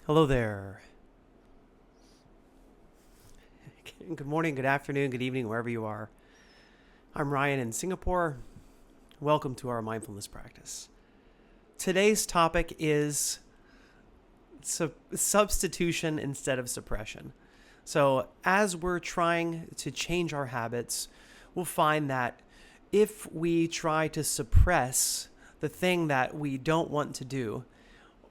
Hello there. Good morning, good afternoon, good evening, wherever you are. I'm Ryan in Singapore. Welcome to our mindfulness practice. Today's topic is substitution instead of suppression. So, as we're trying to change our habits, we'll find that if we try to suppress the thing that we don't want to do,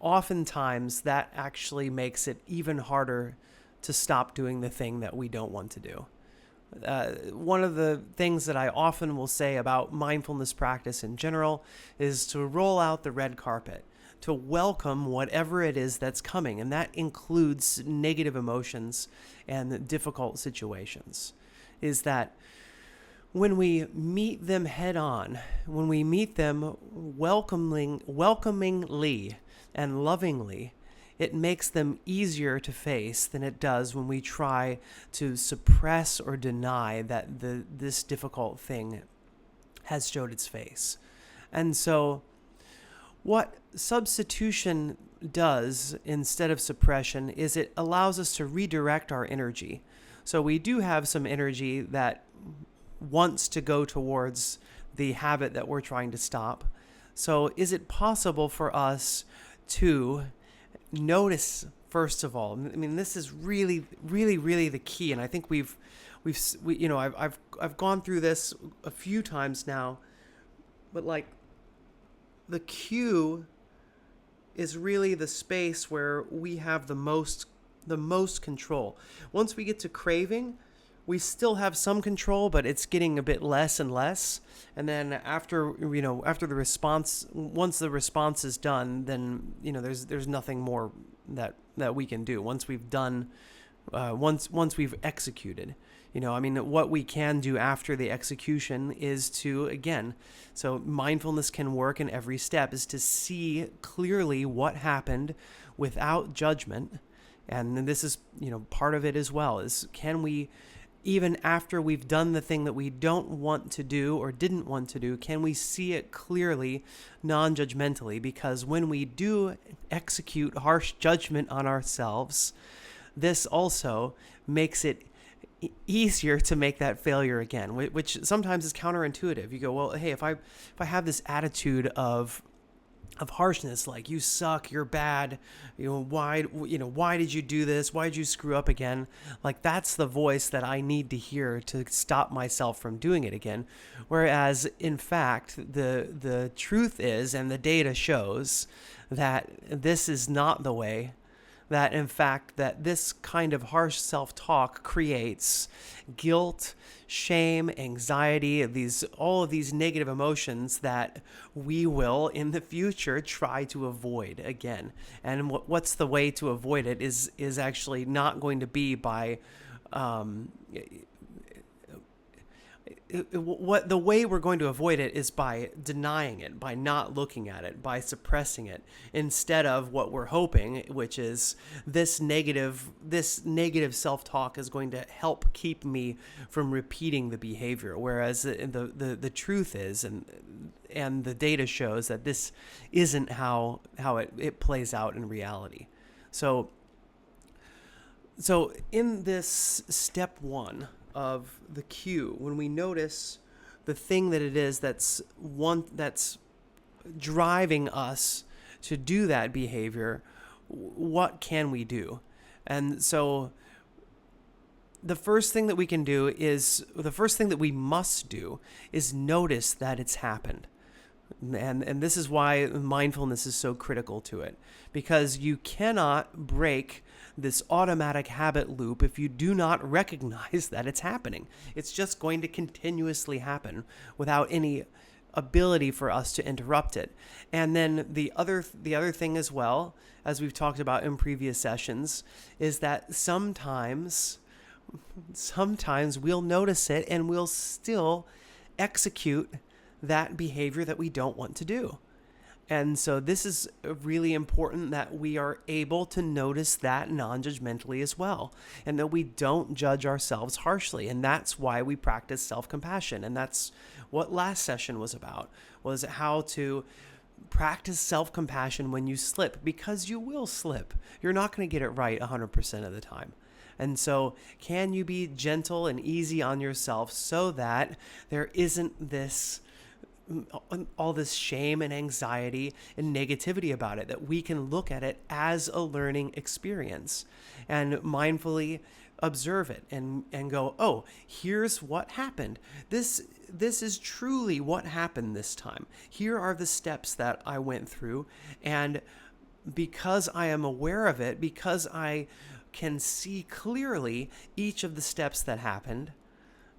oftentimes that actually makes it even harder to stop doing the thing that we don't want to do. One of the things that I often will say about mindfulness practice in general is to roll out the red carpet, to welcome whatever it is that's coming, and that includes negative emotions and difficult situations. Is that when we meet them head on, when we meet them welcomingly and lovingly, it makes them easier to face than it does when we try to suppress or deny that this difficult thing has showed its face. And so what substitution does instead of suppression is it allows us to redirect our energy. So we do have some energy that wants to go towards the habit that we're trying to stop. So is it possible for us to notice, first of all? I mean, this is really, really, really the key, and I think I've gone through this a few times now, but like the cue is really the space where we have the most control. Once we get to craving, we still have some control, but it's getting a bit less and less. And then after the response, once the response is done, then there's nothing more that we can do once we've done, once we've executed. What we can do after the execution is to, again, so mindfulness can work in every step, is to see clearly what happened without judgment. And this is, part of it as well, is can we, even after we've done the thing that we don't want to do or didn't want to do, can we see it clearly, non-judgmentally? Because when we do execute harsh judgment on ourselves, this also makes it easier to make that failure again, which sometimes is counterintuitive. You go, well, hey, if I have this attitude of harshness, like you suck, you're bad, why did you do this? Why did you screw up again? Like that's the voice that I need to hear to stop myself from doing it again. Whereas in fact, the truth is, and the data shows that this is not the way. That in fact, that this kind of harsh self-talk creates guilt, shame, anxiety, all of these negative emotions that we will in the future try to avoid again. And what's the way to avoid it is actually not going to be by what the way we're going to avoid it is by denying it, by not looking at it, by suppressing it, instead of what we're hoping, which is this negative self-talk is going to help keep me from repeating the behavior. Whereas the truth is, and the data shows that this isn't how it plays out in reality. So in this step one of the cue, when we notice the thing that it is that's driving us to do that behavior, what can we do? And so the first thing that we must do is notice that it's happened. And this is why mindfulness is so critical to it, because you cannot break this automatic habit loop if you do not recognize that it's happening. It's just going to continuously happen without any ability for us to interrupt it. And then the other thing as well, as we've talked about in previous sessions, is that sometimes we'll notice it and we'll still execute that behavior that we don't want to do. And so this is really important, that we are able to notice that non-judgmentally as well, and that we don't judge ourselves harshly. And that's why we practice self-compassion. And that's what last session was about, was how to practice self-compassion when you slip, because you will slip. You're not going to get it right 100% of the time. And so can you be gentle and easy on yourself so that there isn't all this shame and anxiety and negativity about it, that we can look at it as a learning experience and mindfully observe it and go, oh, here's what happened. This is truly what happened this time. Here are the steps that I went through. And because I am aware of it, because I can see clearly each of the steps that happened,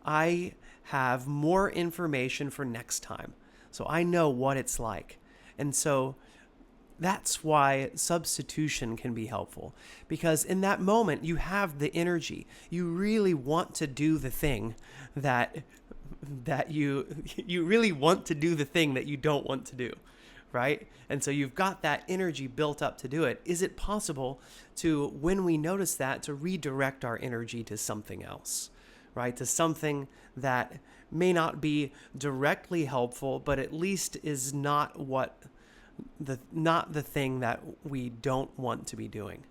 I have more information for next time. So I know what it's like. And so that's why substitution can be helpful, because in that moment you have the energy. You really want to do the thing that you really want to do the thing that you don't want to do, right? And so you've got that energy built up to do it. Is it possible to, when we notice that, to redirect our energy to something else, right? To something that may not be directly helpful, but at least is not the thing that we don't want to be doing.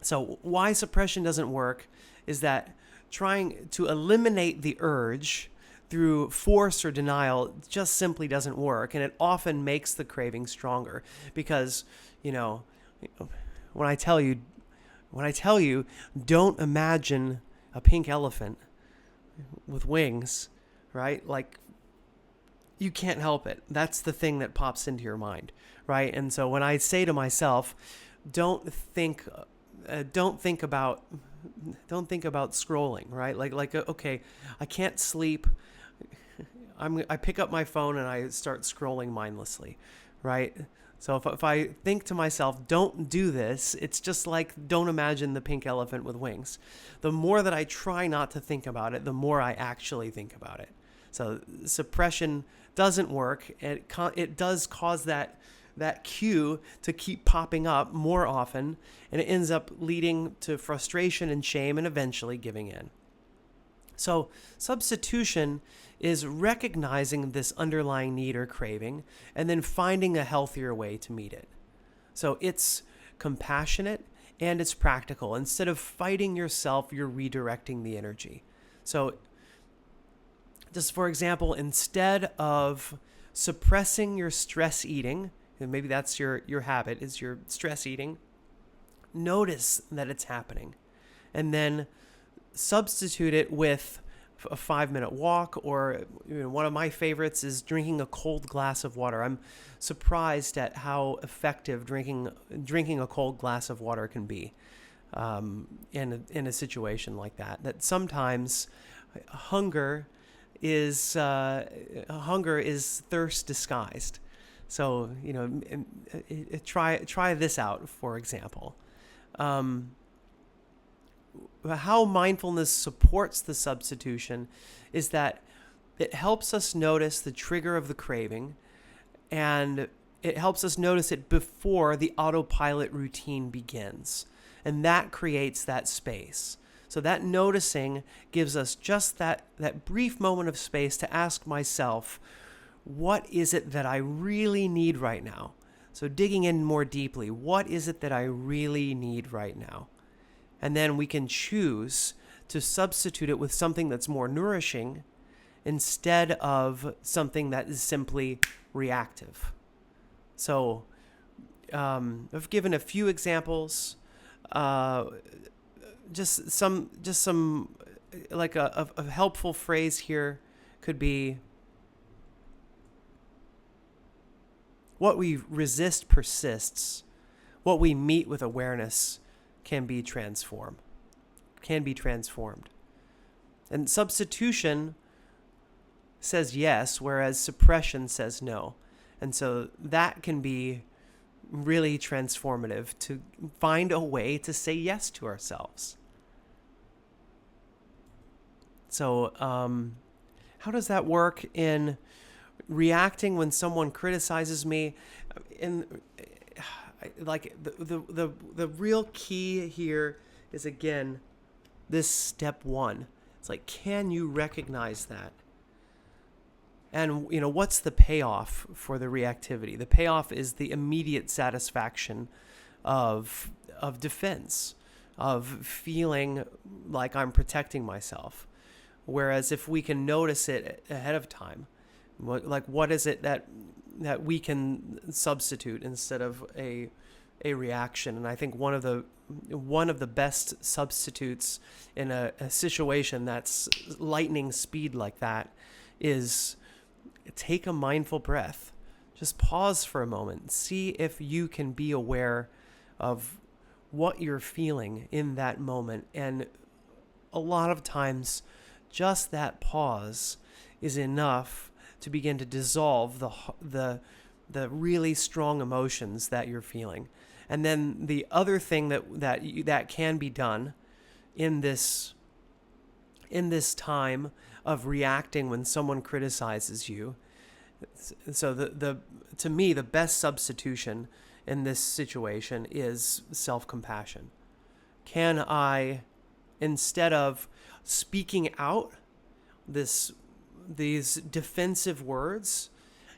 So why suppression doesn't work is that trying to eliminate the urge through force or denial just simply doesn't work, and it often makes the craving stronger. Because, when I tell you don't imagine a pink elephant with wings, right? Like, you can't help it. That's the thing that pops into your mind, right? And so when I say to myself, don't think about scrolling, right? Like okay, I can't sleep. I pick up my phone and I start scrolling mindlessly, right? So if I think to myself, don't do this, it's just like, don't imagine the pink elephant with wings. The more that I try not to think about it, the more I actually think about it. So suppression doesn't work. It does cause that cue to keep popping up more often, and it ends up leading to frustration and shame and eventually giving in. So substitution is recognizing this underlying need or craving and then finding a healthier way to meet it. So it's compassionate and it's practical. Instead of fighting yourself, you're redirecting the energy. So just for example, instead of suppressing your stress eating, and maybe that's your habit, is your stress eating, notice that it's happening. And then substitute it with a 5-minute walk, or one of my favorites is drinking a cold glass of water. I'm surprised at how effective drinking a cold glass of water can be in a situation like that. That sometimes hunger is thirst disguised. So try this out, for example. How mindfulness supports the substitution is that it helps us notice the trigger of the craving, and it helps us notice it before the autopilot routine begins. And that creates that space. So that noticing gives us just that brief moment of space to ask myself, what is it that I really need right now? So digging in more deeply, what is it that I really need right now? And then we can choose to substitute it with something that's more nourishing instead of something that is simply reactive. So I've given a few examples. Just some like a helpful phrase here could be, what we resist persists. What we meet with awareness can be transformed. And substitution says yes, whereas suppression says no. And so that can be really transformative, to find a way to say yes to ourselves. So how does that work in reacting when someone criticizes me? Like the real key here is, again, this step one. It's like, can you recognize that? And, what's the payoff for the reactivity? The payoff is the immediate satisfaction of defense, of feeling like I'm protecting myself. Whereas if we can notice it ahead of time, what is it that we can substitute instead of a reaction? And I think one of the best substitutes in a situation that's lightning speed like that is take a mindful breath. Just pause for a moment. See if you can be aware of what you're feeling in that moment. And a lot of times, just that pause is enough to begin to dissolve the really strong emotions that you're feeling. And then the other thing that can be done in this time of reacting when someone criticizes you. So to me, the best substitution in this situation is self-compassion. Can I, instead of speaking out these defensive words,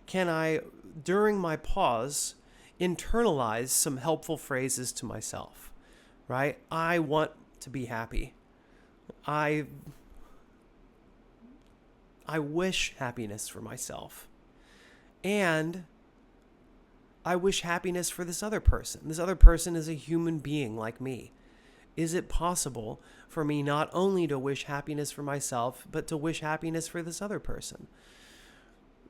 can I, during my pause, internalize some helpful phrases to myself, right? I want to be happy. I wish happiness for myself. And I wish happiness for this other person. This other person is a human being like me. Is it possible for me not only to wish happiness for myself, but to wish happiness for this other person?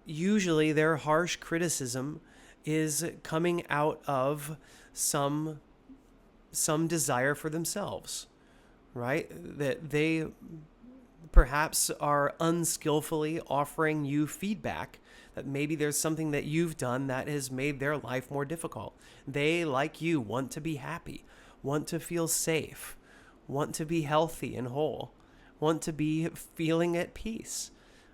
Usually their harsh criticism is coming out of some desire for themselves, right? That they perhaps are unskillfully offering you feedback, that maybe there's something that you've done that has made their life more difficult. They, like you, want to be happy, want to feel safe, want to be healthy and whole, want to be feeling at peace.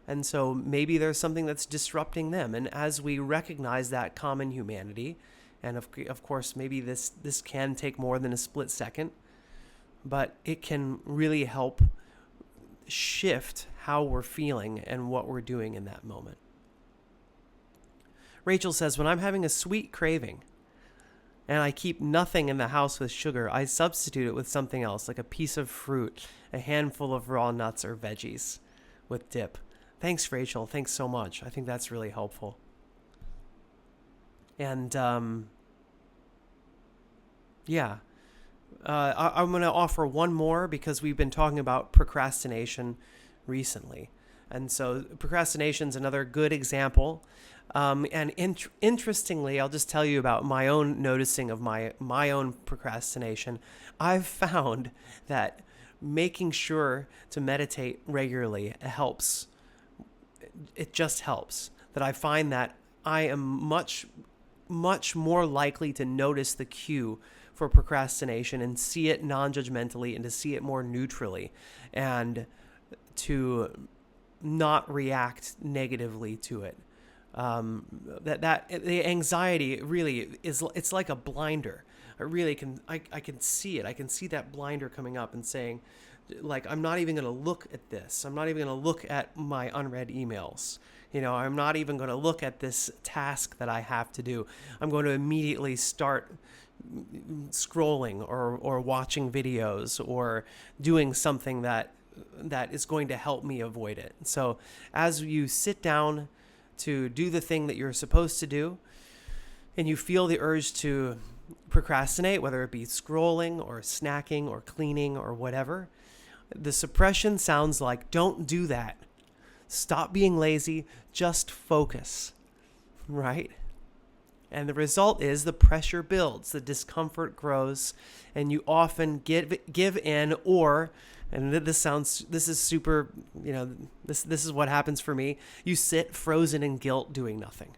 And so maybe there's something that's disrupting them. And as we recognize that common humanity, and of course, maybe this can take more than a split second, but it can really help shift how we're feeling and what we're doing in that moment. Rachel says, when I'm having a sweet craving and I keep nothing in the house with sugar, I substitute it with something else, like a piece of fruit, a handful of raw nuts or veggies with dip. Thanks, Rachel. Thanks so much. I think that's really helpful. And I'm going to offer one more because we've been talking about procrastination recently. And so procrastination is another good example. And interestingly, I'll just tell you about my own noticing of my own procrastination. I've found that making sure to meditate regularly helps. It just helps. That I find that I am much, much more likely to notice the cue for procrastination and see it non-judgmentally and to see it more neutrally and to not react negatively to it. That the anxiety really is, it's like a blinder. I can see it. I can see that blinder coming up and saying, like, I'm not even going to look at this. I'm not even going to look at my unread emails. I'm not even going to look at this task that I have to do. I'm going to immediately start scrolling or watching videos or doing something that is going to help me avoid it. So as you sit down to do the thing that you're supposed to do and you feel the urge to procrastinate, whether it be scrolling or snacking or cleaning or whatever, the suppression sounds like, don't do that. Stop being lazy. Just focus, right? And the result is the pressure builds, the discomfort grows, and you often give in, or, and this is super, this is what happens for me. You sit frozen in guilt doing nothing.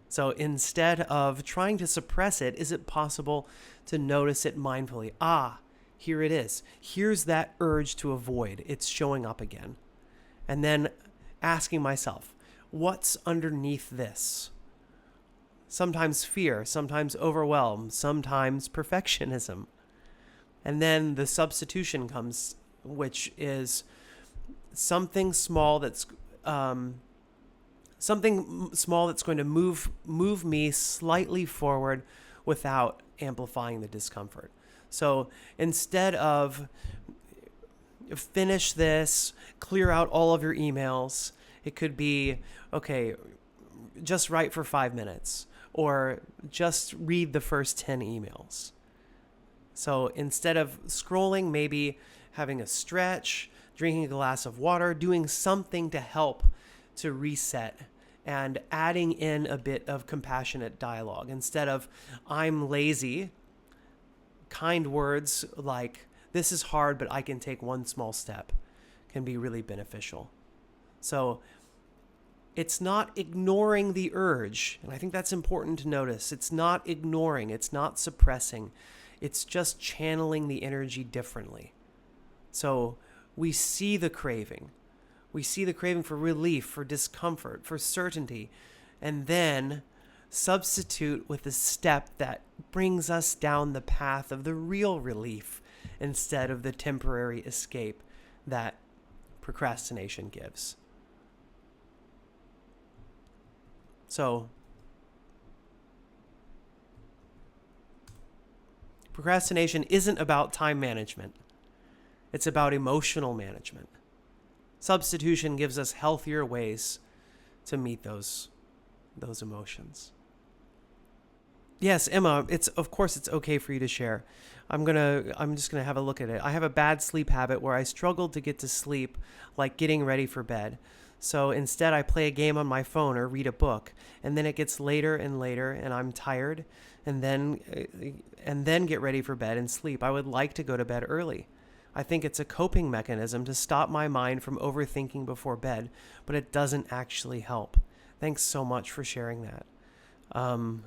So instead of trying to suppress it, is it possible to notice it mindfully? Here it is. Here's that urge to avoid. It's showing up again. And then asking myself, what's underneath this? Sometimes fear, sometimes overwhelm, sometimes perfectionism. And then the substitution comes, which is something small that's Something small that's going to move me slightly forward without amplifying the discomfort. So instead of finish this, clear out all of your emails, it could be, okay, just write for 5 minutes or just read the first 10 emails. So instead of scrolling, maybe having a stretch, drinking a glass of water, doing something to help to reset, and adding in a bit of compassionate dialogue. Instead of, I'm lazy, kind words like, this is hard, but I can take one small step, can be really beneficial. So it's not ignoring the urge. And I think that's important to notice. It's not ignoring. It's not suppressing. It's just channeling the energy differently. So we see the craving. We see the craving for relief, for discomfort, for certainty, and then substitute with a step that brings us down the path of the real relief instead of the temporary escape that procrastination gives. So, procrastination isn't about time management. It's about emotional management. Substitution gives us healthier ways to meet those emotions. Yes, Emma, of course it's okay for you to share. I'm just gonna have a look at it. I have a bad sleep habit where I struggle to get to sleep, like getting ready for bed. So instead I play a game on my phone or read a book, and then it gets later and later and I'm tired, and then get ready for bed and sleep. I would like to go to bed early. I think it's a coping mechanism to stop my mind from overthinking before bed, but it doesn't actually help. Thanks so much for sharing that. And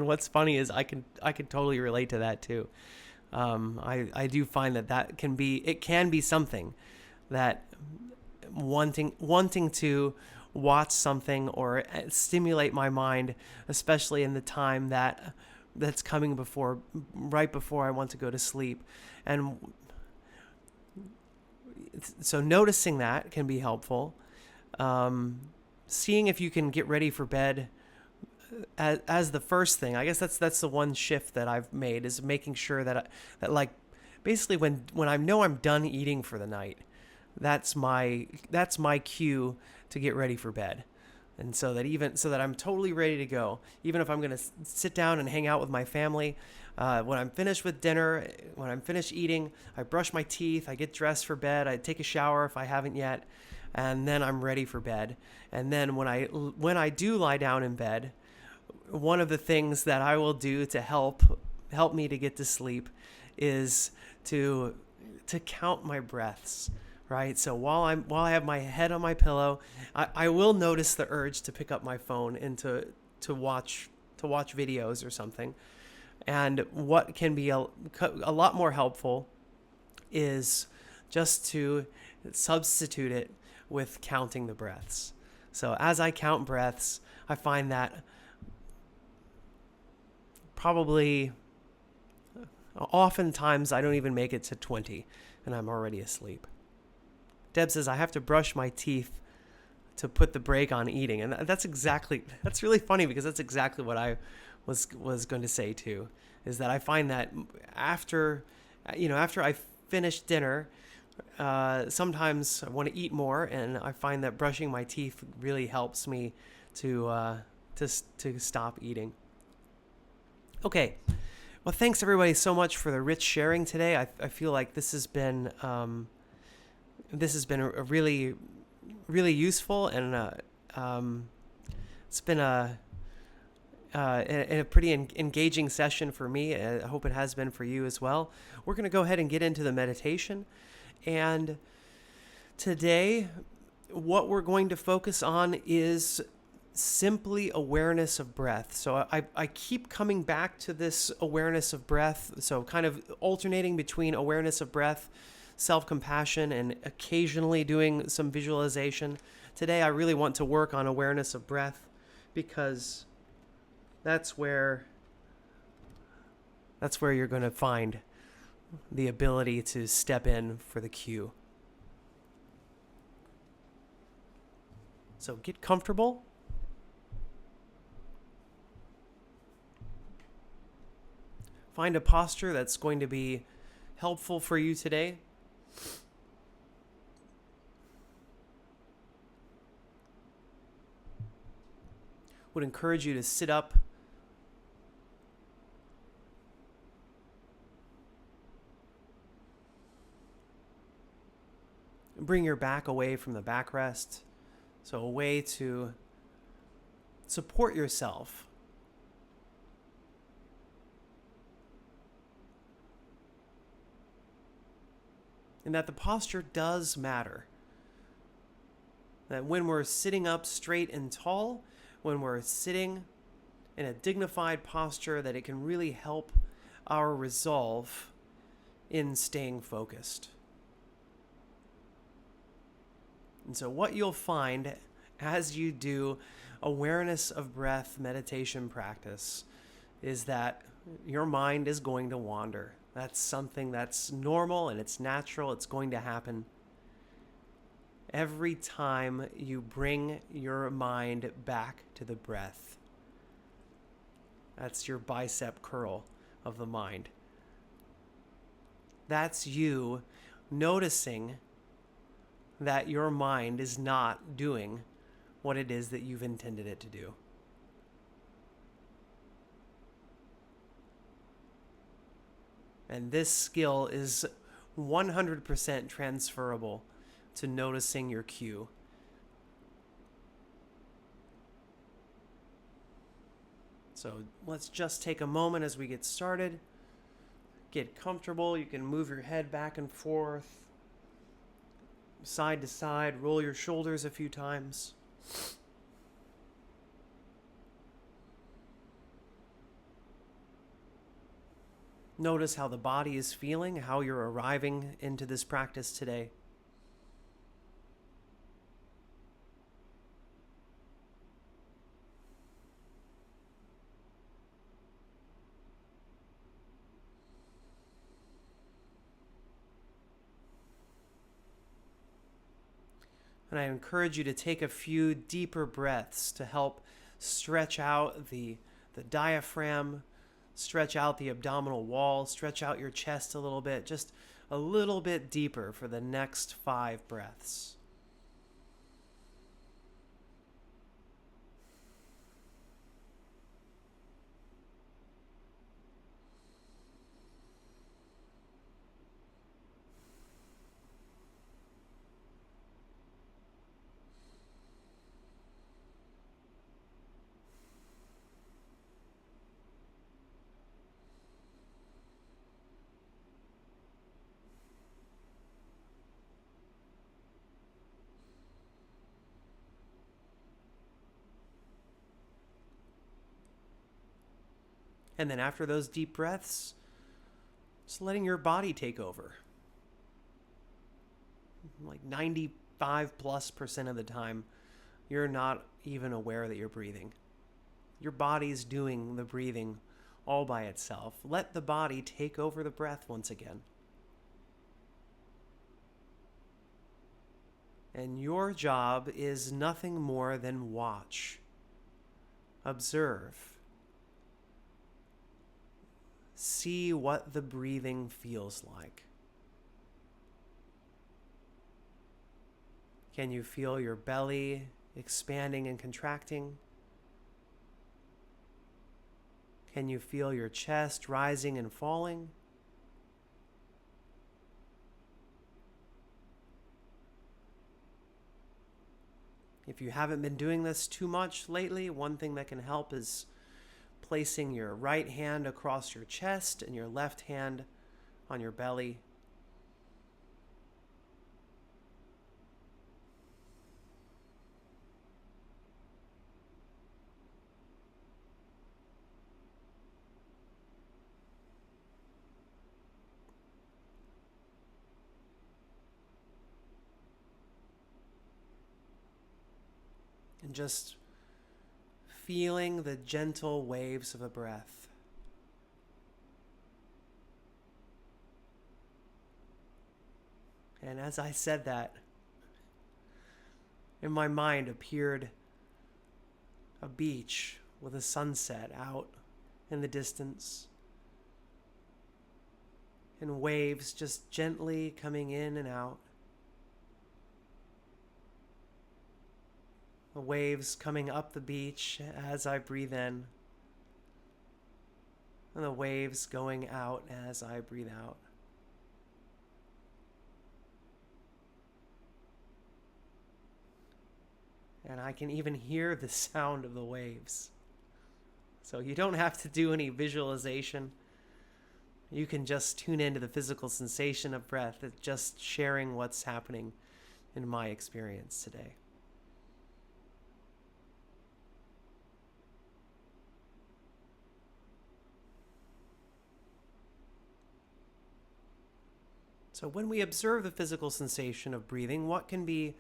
what's funny is I can totally relate to that too. I do find that can be something that wanting to watch something or stimulate my mind, especially in the time that's coming right before I want to go to sleep. And so noticing that can be helpful. Seeing if you can get ready for bed as the first thing. I guess that's the one shift that I've made, is making sure that like basically when I know I'm done eating for the night, that's my cue to get ready for bed. And so that I'm totally ready to go, even if I'm going to sit down and hang out with my family. When I'm finished with dinner, when I'm finished eating, I brush my teeth, I get dressed for bed, I take a shower if I haven't yet, and then I'm ready for bed. And then when I do lie down in bed, one of the things that I will do to help me to get to sleep is to count my breaths. Right. So while I have my head on my pillow, I will notice the urge to pick up my phone and to watch videos or something. And what can be a lot more helpful is just to substitute it with counting the breaths. So as I count breaths, I find that probably oftentimes I don't even make it to 20 and I'm already asleep. Deb says, I have to brush my teeth to put the brake on eating. And that's really funny, because that's exactly what I was going to say too, is that I find that after I finish dinner, sometimes I want to eat more, and I find that brushing my teeth really helps me to stop eating. Okay. Well, thanks everybody so much for the rich sharing today. I feel like this has been a really, really useful, and it's been a pretty engaging session for me. I hope it has been for you as well. We're going to go ahead and get into the meditation. And today, what we're going to focus on is simply awareness of breath. So I keep coming back to this awareness of breath. So kind of alternating between awareness of breath, self-compassion, and occasionally doing some visualization. Today I really want to work on awareness of breath, because that's where you're going to find the ability to step in for the cue. So get comfortable. Find a posture that's going to be helpful for you today. Would encourage you to sit up. Bring your back away from the backrest. So a way to support yourself. And that the posture does matter. That when we're sitting up straight and tall, when we're sitting in a dignified posture, that it can really help our resolve in staying focused. And so what you'll find as you do awareness of breath meditation practice is that your mind is going to wander. That's something that's normal and it's natural. It's going to happen. Every time you bring your mind back to the breath, that's your bicep curl of the mind. That's you noticing that your mind is not doing what it is that you've intended it to do. And this skill is 100% transferable to noticing your cue. So let's just take a moment as we get started. Get comfortable. You can move your head back and forth, side to side, roll your shoulders a few times. Notice how the body is feeling, how you're arriving into this practice today. And I encourage you to take a few deeper breaths to help stretch out the diaphragm, stretch out the abdominal wall, stretch out your chest a little bit, just a little bit deeper for the next 5 breaths. And then after those deep breaths, just letting your body take over. Like 95+% of the time, you're not even aware that you're breathing. Your body's doing the breathing all by itself. Let the body take over the breath once again. And your job is nothing more than watch, observe, see what the breathing feels like. Can you feel your belly expanding and contracting? Can you feel your chest rising and falling? If you haven't been doing this too much lately, one thing that can help is placing your right hand across your chest and your left hand on your belly. And just feeling the gentle waves of a breath. And as I said that, In my mind appeared a beach with a sunset out in the distance, and waves just gently coming in and out. The waves coming up the beach as I breathe in, and the waves going out as I breathe out. And I can even hear the sound of the waves. So you don't have to do any visualization. You can just tune into the physical sensation of breath, just sharing what's happening in my experience today. So when we observe the physical sensation of breathing, what can be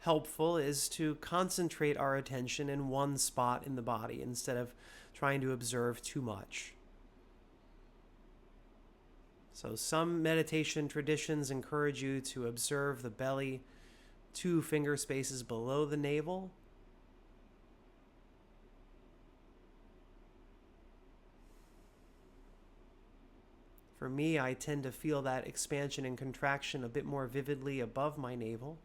helpful is to concentrate our attention in one spot in the body instead of trying to observe too much. So some meditation traditions encourage you to observe the belly 2 finger spaces below the navel. For me, I tend to feel that expansion and contraction a bit more vividly above my navel.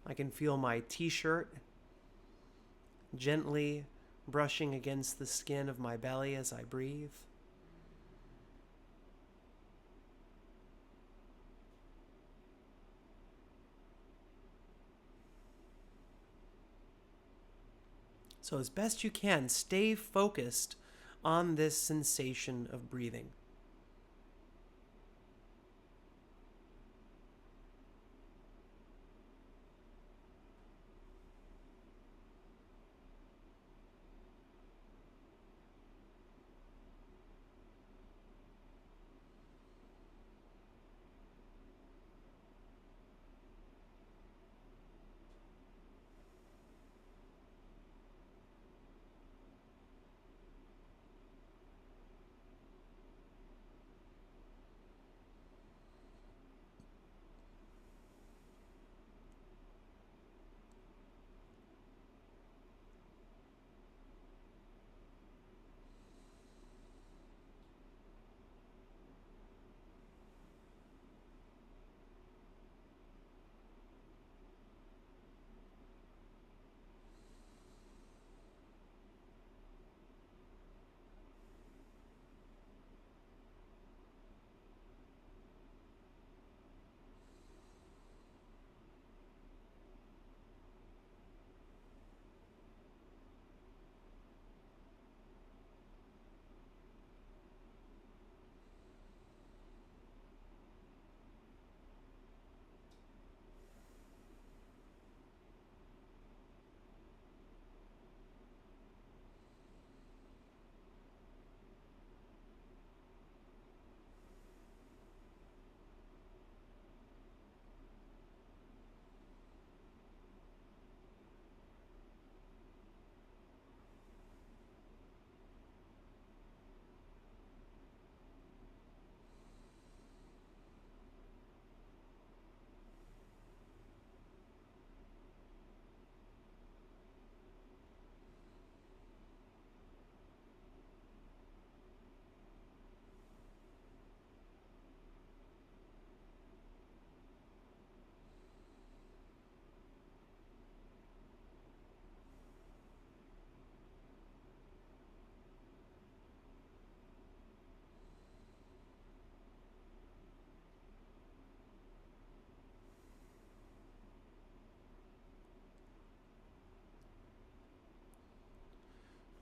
I can feel my t-shirt gently brushing against the skin of my belly as I breathe. So as best you can, stay focused on this sensation of breathing.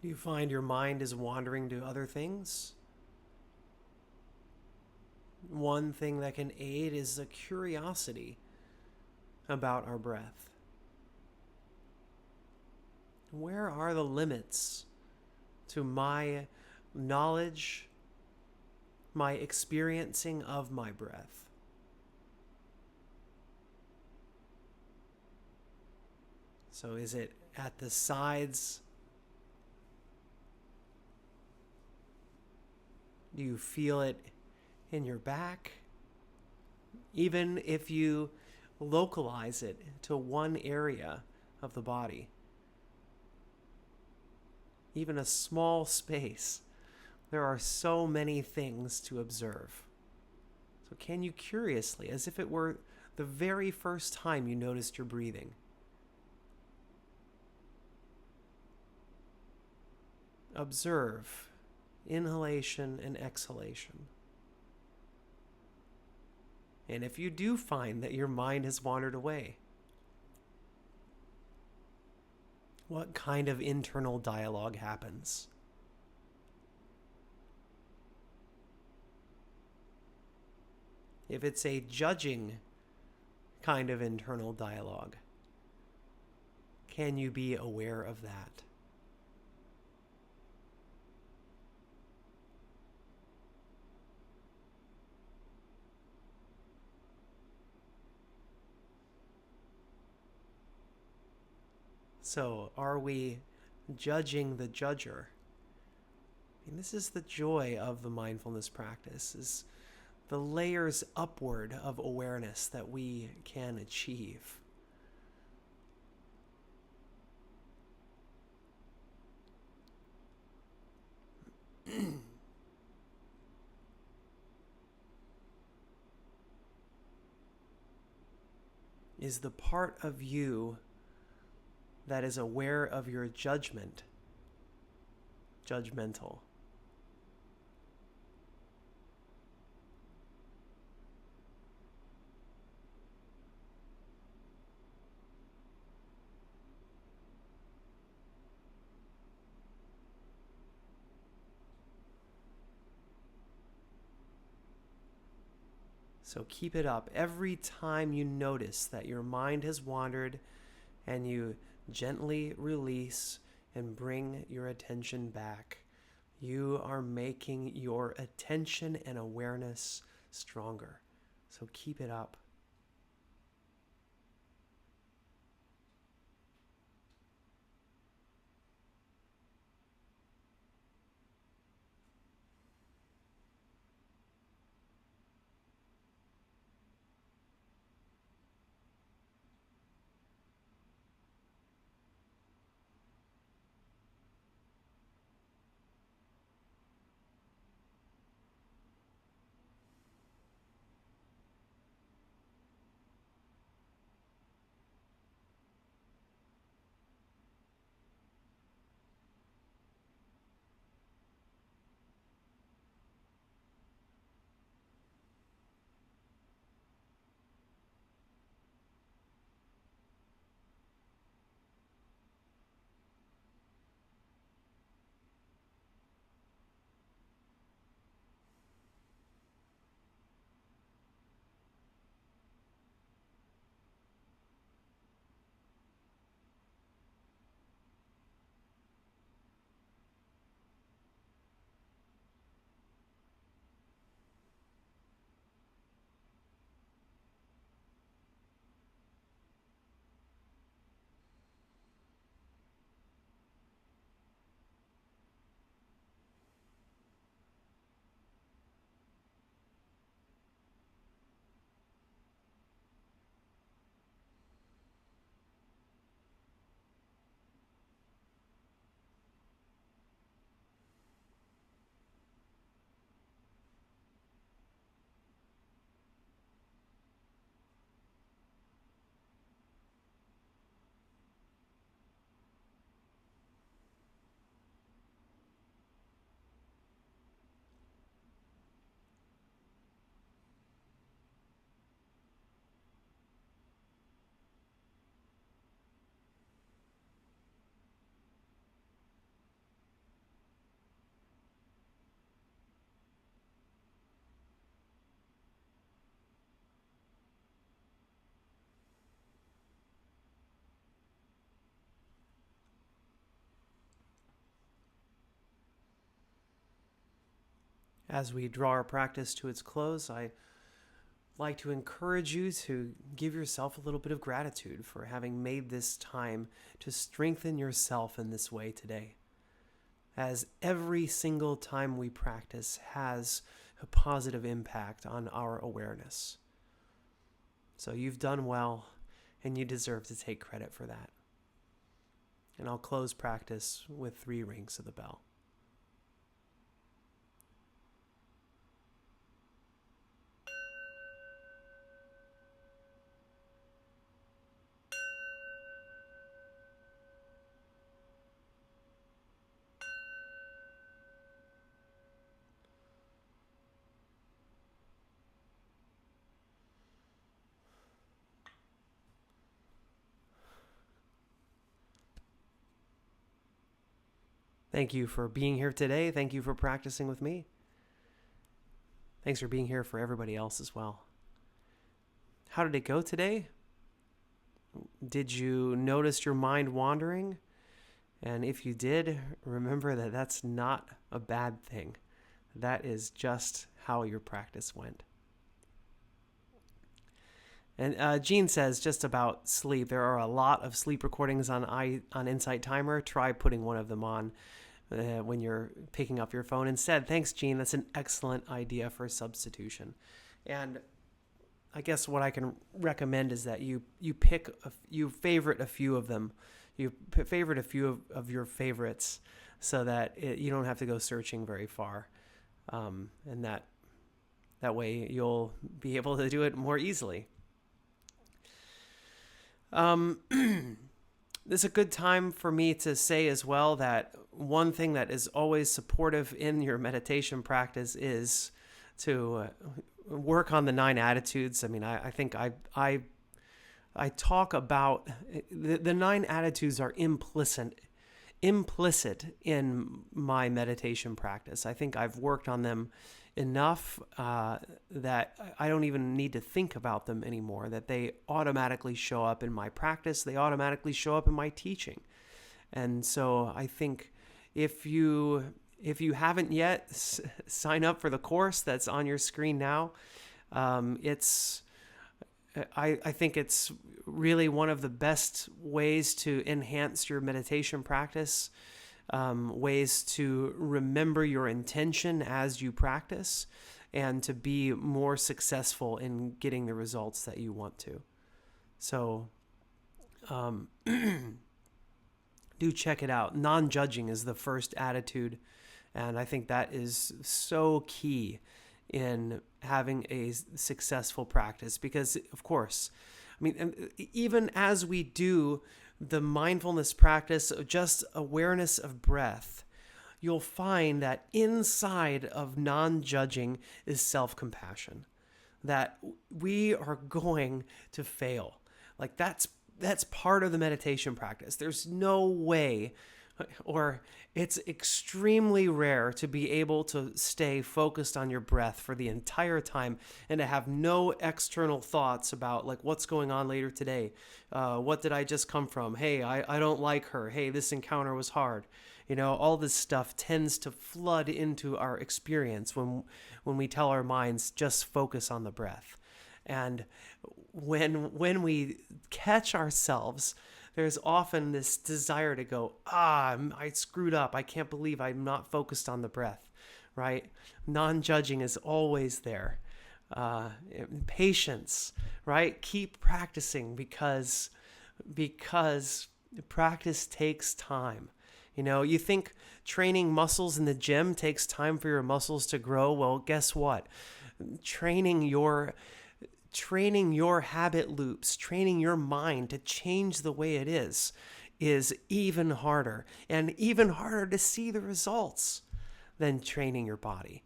Do you find your mind is wandering to other things? One thing that can aid is a curiosity about our breath. Where are the limits to my knowledge, my experiencing of my breath? So is it at the sides? Do you feel it in your back? Even if you localize it to one area of the body, even a small space, there are so many things to observe. So, can you curiously, as if it were the very first time you noticed your breathing, observe inhalation and exhalation? And if you do find that your mind has wandered away, what kind of internal dialogue happens? If it's a judging kind of internal dialogue, can you be aware of that? So, are we judging the judger? And this is the joy of the mindfulness practice, is the layers upward of awareness that we can achieve. Is the part of you that is aware of your judgment judgmental? So keep it up. Every time you notice that your mind has wandered and you gently release and bring your attention back, you are making your attention and awareness stronger. So keep it up. As we draw our practice to its close, I like to encourage you to give yourself a little bit of gratitude for having made this time to strengthen yourself in this way today. As every single time we practice has a positive impact on our awareness. So you've done well, and you deserve to take credit for that. And I'll close practice with 3 rings of the bell. Thank you for being here today. Thank you for practicing with me. Thanks for being here for everybody else as well. How did it go today? Did you notice your mind wandering? And if you did, remember that that's not a bad thing. That is just how your practice went. And Jean says just about sleep. There are a lot of sleep recordings on Insight Timer. Try putting one of them on when you're picking up your phone instead. Thanks, Jean. That's an excellent idea for substitution. And I guess what I can recommend is that you favorite a few of them. You favorite a few of your favorites so that you don't have to go searching very far. And that way you'll be able to do it more easily. This is a good time for me to say as well that one thing that is always supportive in your meditation practice is to work on the 9 attitudes. I mean, I think I talk about the 9 attitudes are implicit in my meditation practice. I think I've worked on them enough that I don't even need to think about them anymore, that they automatically show up in my practice. They automatically show up in my teaching. And so I think if you haven't yet, sign up for the course that's on your screen now. I think it's really one of the best ways to enhance your meditation practice, ways to remember your intention as you practice, and to be more successful in getting the results that you want to. So do check it out. Non-judging is the first attitude, and I think that is so key in having a successful practice because, of course, I mean, even as we do the mindfulness practice of just awareness of breath, you'll find that inside of non-judging is self-compassion, that we are going to fail. Like that's part of the meditation practice. There's no way, or it's extremely rare to be able to stay focused on your breath for the entire time and to have no external thoughts about like what's going on later today. What did I just come from? Hey, I don't like her. Hey, this encounter was hard. You know, all this stuff tends to flood into our experience when we tell our minds just focus on the breath. And when we catch ourselves, there's often this desire to go, I screwed up. I can't believe I'm not focused on the breath, right? Non-judging is always there. Patience, right? Keep practicing because practice takes time. You know, you think training muscles in the gym takes time for your muscles to grow. Well, guess what? Training your habit loops, training your mind to change the way it is even harder, and even harder to see the results than training your body.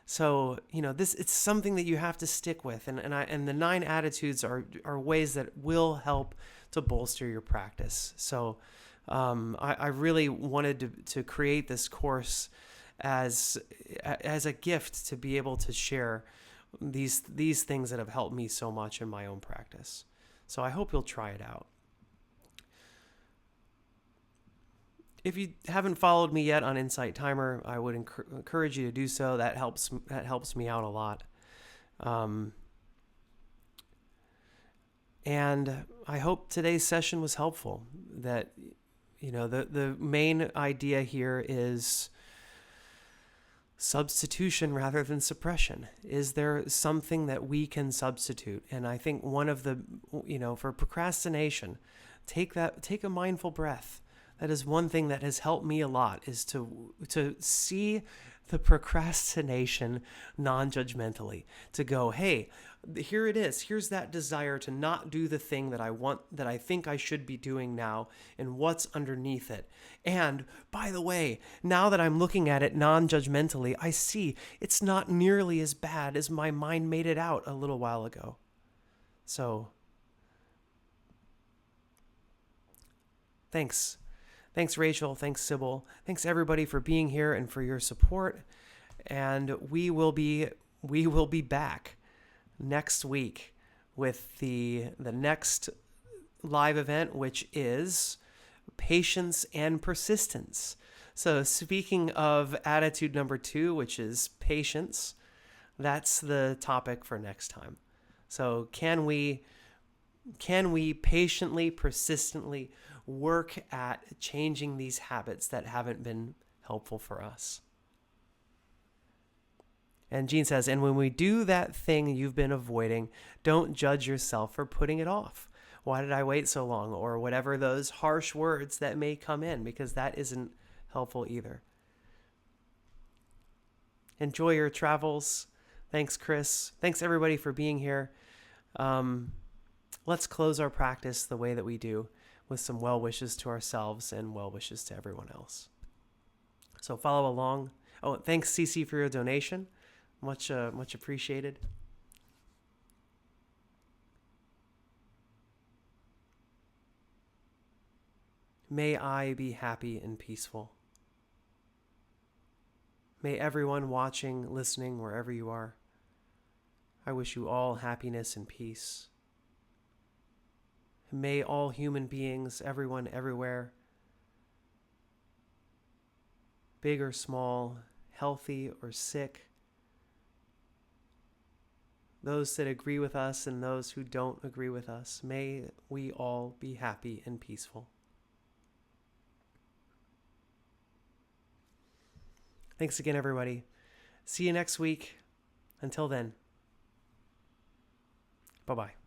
So, you know, it's something that you have to stick with. And the 9 attitudes are ways that will help to bolster your practice. So I really wanted to create this course as a gift to be able to share these things that have helped me so much in my own practice. So I hope you'll try it out. If you haven't followed me yet on Insight Timer, I would encourage you to do so. That helps me out a lot. And I hope today's session was helpful. That, the main idea here is substitution rather than suppression. Is there something that we can substitute? And I think one of the, for procrastination, take a mindful breath. That is one thing that has helped me a lot, is to see the procrastination non-judgmentally, to go, hey, here it is. Here's that desire to not do the thing that I want, that I think I should be doing now, and what's underneath it. And by the way, now that I'm looking at it non-judgmentally, I see it's not nearly as bad as my mind made it out a little while ago. So, thanks. Thanks, Rachel. Thanks, Sybil. Thanks, everybody, for being here and for your support. And we will be back next week with the next live event, which is patience and persistence. So, speaking of attitude number 2, which is patience, that's the topic for next time. So, can we patiently, persistently work at changing these habits that haven't been helpful for us? And Jean says, and when we do that thing you've been avoiding, don't judge yourself for putting it off. Why did I wait so long? Or whatever those harsh words that may come in, because that isn't helpful either. Enjoy your travels. Thanks, Chris. Thanks, everybody, for being here. Let's close our practice the way that we do, with some well wishes to ourselves and well wishes to everyone else. So follow along. Oh, thanks, Cece, for your donation. Much appreciated. May I be happy and peaceful. May everyone watching, listening, wherever you are, I wish you all happiness and peace. May all human beings, everyone, everywhere, big or small, healthy or sick, those that agree with us and those who don't agree with us, may we all be happy and peaceful. Thanks again, everybody. See you next week. Until then, bye-bye.